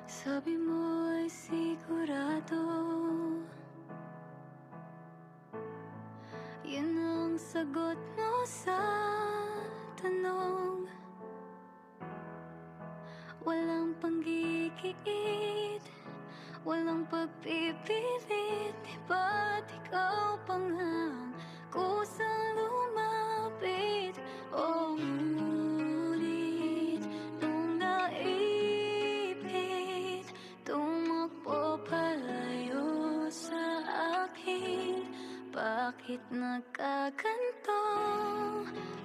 Sabi mo ay sigurado, yun ang sagot mo sa tanong. Walang panggigit, walang pagpipilit. Di ba't ikaw pa ngang kusang lumapit? O ngunit nung naipit, tumakbo palayo sa akin. Bakit nagkaganto?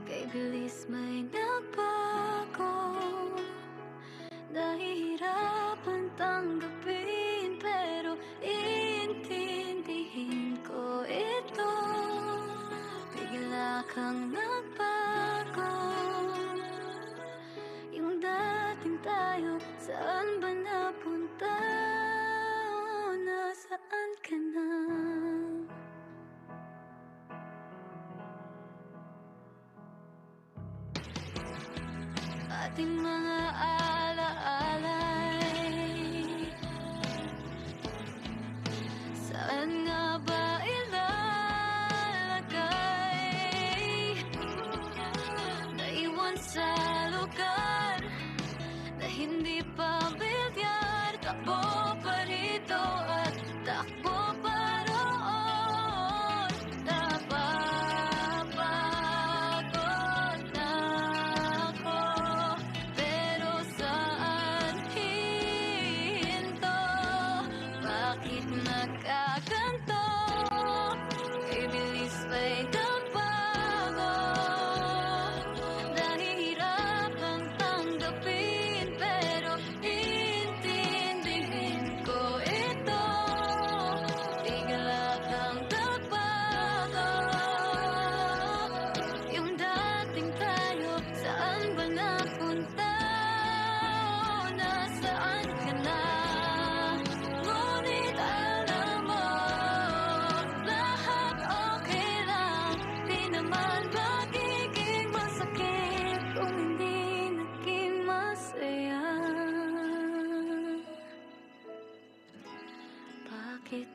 Kay bilis may nagbago. Nahihirapan tanggapin, pero iintindihin ko ito. Bigla kang nagbago. Yung dating tayo, saan ba napunta? O nasaan ka na? Ating mga alaalay, saan nga ba ilalagay? Naiwan sa lugar na hindi pa bilyar. Takbo pa rito at takbo pa roon. Napapagod na ako, pero saan hinto? Bakit nagkaganto? Kay bilis ba'y nagbago? Nahihirapang tanggapin, pero iintindihin ko ito. Bigla kang nagbago. Yung dating tayo, saan ba napunta? O nasaan ka na? Ngunit alam mo, lahat okay lang. Di naman magiging masakit kung hindi naging masaya. Bakit